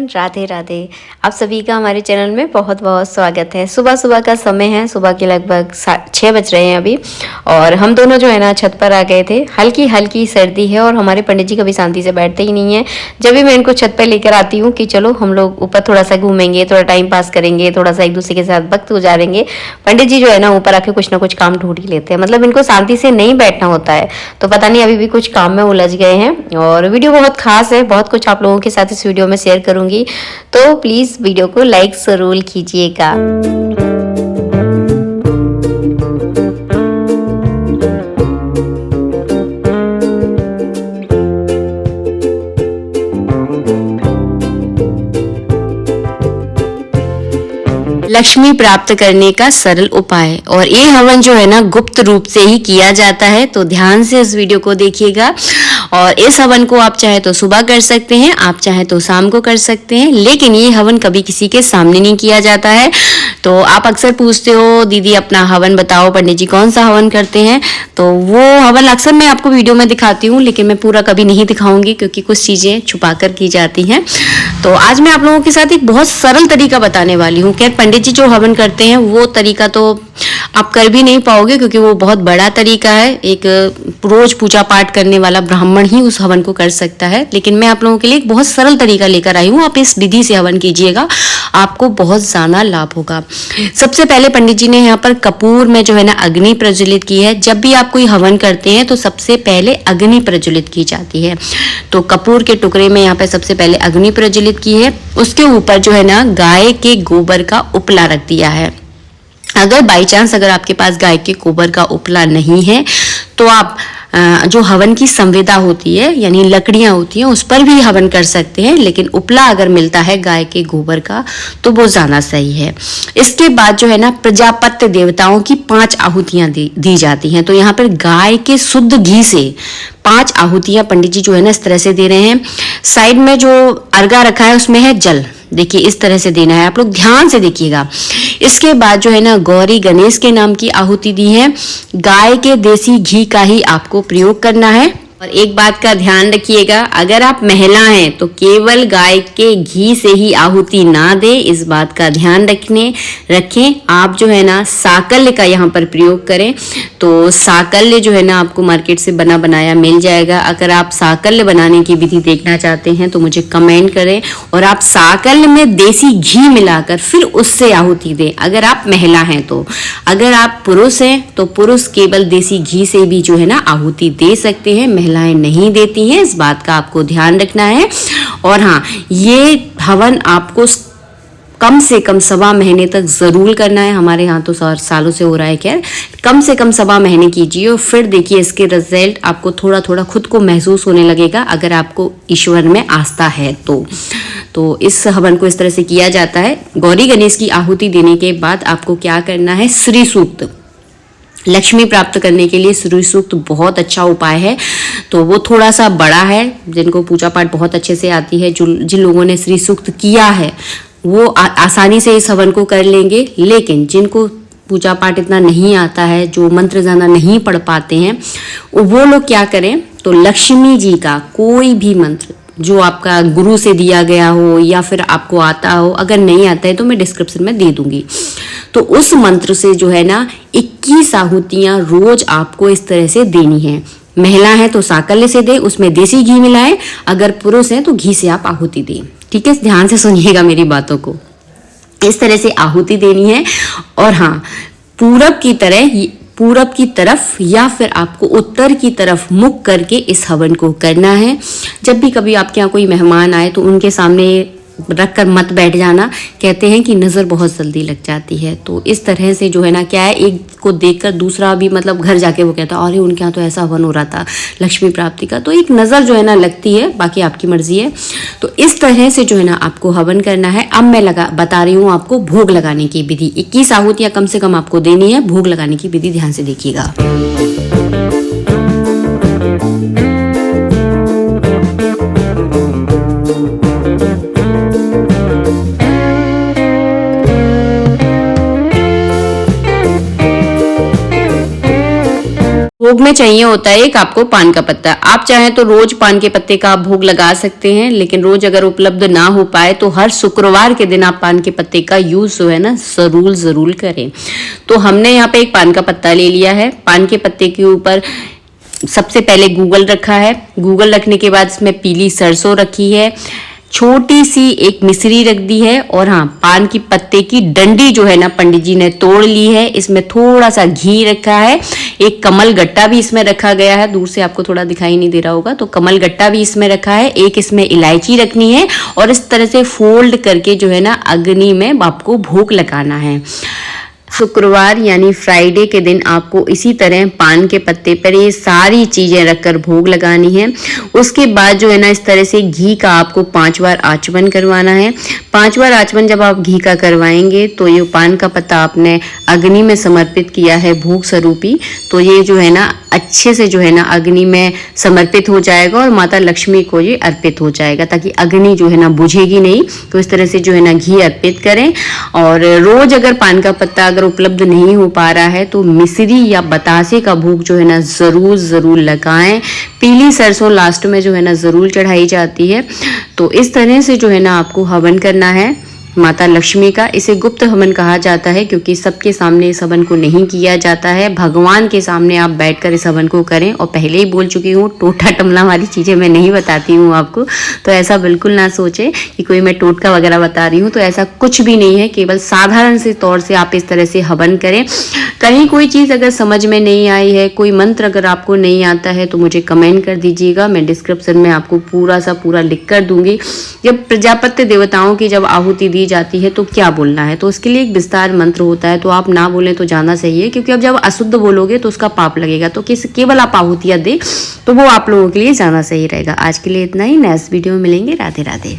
Everyone, Radhe Radhe. आप सभी का हमारे चैनल में बहुत बहुत स्वागत है। सुबह सुबह का समय है, सुबह के लगभग 6 बज रहे हैं अभी। और हम दोनों जो है ना छत पर आ गए थे। हल्की हल्की सर्दी है और हमारे पंडित जी कभी शांति से बैठते ही नहीं है। जब भी मैं इनको छत पर लेकर आती हूँ कि चलो हम लोग ऊपर थोड़ा सा घूमेंगे, थोड़ा टाइम पास करेंगे, थोड़ा सा एक दूसरे के साथ वक्त गुजारेंगे, पंडित जी जो है ना ऊपर आके कुछ ना कुछ काम ढूंढ ही लेते हैं। मतलब इनको शांति से नहीं बैठना होता है। तो पता नहीं अभी भी कुछ काम में उलझ गए हैं। और वीडियो बहुत खास है, बहुत कुछ आप लोगों के साथ इस वीडियो में शेयर करूंगी, तो प्लीज वीडियो को लाइक जरूर कीजिएगा। लक्ष्मी प्राप्त करने का सरल उपाय, और ये हवन जो है ना गुप्त रूप से ही किया जाता है, तो ध्यान से इस वीडियो को देखिएगा। और इस हवन को आप चाहे तो सुबह कर सकते हैं, आप चाहे तो शाम को कर सकते हैं, लेकिन ये हवन कभी किसी के सामने नहीं किया जाता है। तो आप अक्सर पूछते हो दीदी अपना हवन बताओ, पंडित जी कौन सा हवन करते हैं, तो वो हवन अक्सर मैं आपको वीडियो में दिखाती हूँ, लेकिन मैं पूरा कभी नहीं दिखाऊंगी क्योंकि कुछ चीजें छुपा कर की जाती हैं। तो आज मैं आप लोगों के साथ एक बहुत सरल तरीका बताने वाली हूँ। खैर पंडित जी जो हवन करते हैं वो तरीका तो आप कर भी नहीं पाओगे क्योंकि वो बहुत बड़ा तरीका है। एक रोज पूजा पाठ करने वाला ब्राह्मण ही उस हवन को कर सकता है, लेकिन मैं आप लोगों के लिए एक बहुत सरल तरीका लेकर आई हूँ। आप इस विधि से हवन कीजिएगा, आपको बहुत ज्यादा लाभ होगा। सबसे पहले पंडित जी ने यहाँ पर कपूर में जो है ना अग्नि प्रज्वलित की है। जब भी आप कोई हवन करते हैं तो सबसे पहले अग्नि प्रज्वलित की जाती है। तो कपूर के टुकड़े में यहाँ पे सबसे पहले अग्नि प्रज्वलित की है। उसके ऊपर जो है ना गाय के गोबर का उपला रख दिया है। अगर बाई चांस अगर आपके पास गाय के गोबर का उपला नहीं है तो आप जो हवन की संविदा होती है यानी लकड़ियां होती हैं उस पर भी हवन कर सकते हैं, लेकिन उपला अगर मिलता है गाय के गोबर का तो वो ज्यादा सही है। इसके बाद जो है ना प्रजापत्य देवताओं की 5 आहुतियां दी जाती हैं। तो यहाँ पर गाय के शुद्ध घी से 5 आहुतियां पंडित जी जो है ना इस तरह से दे रहे हैं। साइड में जो अर्घा रखा है उसमें है जल, देखिए इस तरह से देना है, आप लोग ध्यान से देखिएगा। इसके बाद जो है ना गौरी गणेश के नाम की आहुति दी है। गाय के देसी घी का ही आपको प्रयोग करना है। और एक बात का ध्यान रखिएगा, अगर आप महिला हैं तो केवल गाय के घी से ही आहुति ना दे, इस बात का ध्यान रखें। आप जो है ना साकल्य का यहाँ पर प्रयोग करें। तो साकल्य जो है ना आपको मार्केट से बना बनाया मिल जाएगा। अगर आप साकल्य बनाने की विधि देखना चाहते हैं तो मुझे कमेंट करें और आप साकल्य में देसी घी मिलाकर फिर उससे आहुति दें, अगर आप महिला हैं तो। अगर आप पुरुष हैं तो पुरुष केवल देसी घी से भी जो है ना आहुति दे सकते हैं, महिलाएं नहीं देती हैं, इस बात का आपको ध्यान रखना है। और हाँ, ये हवन आपको कम से कम 1.25 महीने तक जरूर करना है। हमारे यहाँ तो सालों से हो रहा है, खैर कम से कम 1.25 महीने कीजिए और फिर देखिए इसके रिजल्ट आपको थोड़ा थोड़ा खुद को महसूस होने लगेगा, अगर आपको ईश्वर में आस्था है तो इस हवन को इस तरह से किया जाता है। गौरी गणेश की आहुति देने के बाद आपको क्या करना है, श्री सूक्त, लक्ष्मी प्राप्त करने के लिए श्री सूक्त बहुत अच्छा उपाय है। तो वो थोड़ा सा बड़ा है, जिनको पूजा पाठ बहुत अच्छे से आती है, जिन लोगों ने श्री सूक्त किया है वो आसानी से इस हवन को कर लेंगे। लेकिन जिनको पूजा पाठ इतना नहीं आता है, जो मंत्र ज्यादा नहीं पढ़ पाते हैं, वो लोग क्या करें, तो लक्ष्मी जी का कोई भी मंत्र जो आपका गुरु से दिया गया हो या फिर आपको आता हो, अगर नहीं आता है तो मैं डिस्क्रिप्शन में दे दूंगी, तो उस मंत्र से जो है ना 21 आहुतियां रोज आपको इस तरह से देनी है। महिला है तो साकल्य से दे, उसमें देसी घी मिलाएं, अगर पुरुष है तो घी से आप आहुति दें। ठीक है, ध्यान से सुनिएगा मेरी बातों को। इस तरह से आहुति देनी है। और हाँ, पूरब की तरफ या फिर आपको उत्तर की तरफ मुख करके इस हवन को करना है। जब भी कभी आपके यहाँ कोई मेहमान आए तो उनके सामने रख कर मत बैठ जाना, कहते हैं कि नज़र बहुत जल्दी लग जाती है। तो इस तरह से जो है ना क्या है, एक को देखकर दूसरा भी मतलब घर जाके वो कहता है अरे उनके यहाँ तो ऐसा हवन हो रहा था लक्ष्मी प्राप्ति का, तो एक नज़र जो है ना लगती है, बाकी आपकी मर्जी है। तो इस तरह से जो है ना आपको हवन करना है। अब मैं बता रही हूँ आपको भोग लगाने की विधि। 21 आहुतियाँ कम से कम आपको देनी है। भोग लगाने की विधि ध्यान से देखिएगा। भोग में चाहिए होता है एक आपको पान का पत्ता। आप चाहें तो रोज पान के पत्ते का आप भोग लगा सकते हैं, लेकिन रोज अगर उपलब्ध ना हो पाए तो हर शुक्रवार के दिन आप पान के पत्ते का यूज जो है ना जरूर करें। तो हमने यहाँ पे एक पान का पत्ता ले लिया है। पान के पत्ते के ऊपर सबसे पहले गूगल रखा है। गूगल रखने के बाद इसमें पीली सरसों रखी है, छोटी सी एक मिश्री रख दी है, और हाँ, पान की पत्ते की डंडी जो है ना पंडित जी ने तोड़ ली है। इसमें थोड़ा सा घी रखा है, एक कमल गट्टा भी इसमें रखा गया है। दूर से आपको थोड़ा दिखाई नहीं दे रहा होगा, तो कमल गट्टा भी इसमें रखा है। एक इसमें इलायची रखनी है और इस तरह से फोल्ड करके जो है ना अग्नि में आपको भोग लगाना है। शुक्रवार यानी फ्राइडे के दिन आपको इसी तरह पान के पत्ते पर ये सारी चीजें रखकर भोग लगानी है। उसके बाद जो है ना इस तरह से घी का आपको 5 बार आचमन करवाना है। 5 बार आचमन जब आप घी का करवाएंगे तो ये पान का पत्ता आपने अग्नि में समर्पित किया है भोग स्वरूपी, तो ये जो है ना अच्छे से जो है ना अग्नि में समर्पित हो जाएगा और माता लक्ष्मी को ये अर्पित हो जाएगा, ताकि अग्नि जो है ना बुझेगी नहीं। तो इस तरह से जो है ना घी अर्पित करें। और रोज अगर पान का पत्ता अगर उपलब्ध नहीं हो पा रहा है तो मिश्री या बतासे का भोग जो है ना जरूर लगाएं। पीली सरसों लास्ट में जो है ना जरूर चढ़ाई जाती है। तो इस तरह से जो है ना आपको हवन करना है माता लक्ष्मी का। इसे गुप्त हवन कहा जाता है क्योंकि सबके सामने इस हवन को नहीं किया जाता है। भगवान के सामने आप बैठकर इस हवन को करें। और पहले ही बोल चुकी हूँ, टोटा टमला वाली चीज़ें मैं नहीं बताती हूँ आपको, तो ऐसा बिल्कुल ना सोचे कि कोई मैं टोटका वगैरह बता रही हूँ। तो ऐसा कुछ भी नहीं है, केवल साधारण से तौर से आप इस तरह से हवन करें। कहीं कोई चीज़ अगर समझ में नहीं आई है, कोई मंत्र अगर आपको नहीं आता है, तो मुझे कमेंट कर दीजिएगा। मैं डिस्क्रिप्शन में आपको पूरा लिख कर दूंगी। जब प्रजापति देवताओं की जब आहुति दी जाती है तो क्या बोलना है, तो उसके लिए एक विस्तार मंत्र होता है, तो आप ना बोलें तो जाना सही है, क्योंकि अब जब अशुद्ध बोलोगे तो उसका पाप लगेगा। तो केवल आप आहुतियाँ दें तो वो आप लोगों के लिए जाना सही रहेगा। आज के लिए इतना ही, नेक्स्ट वीडियो में मिलेंगे। राधे राधे।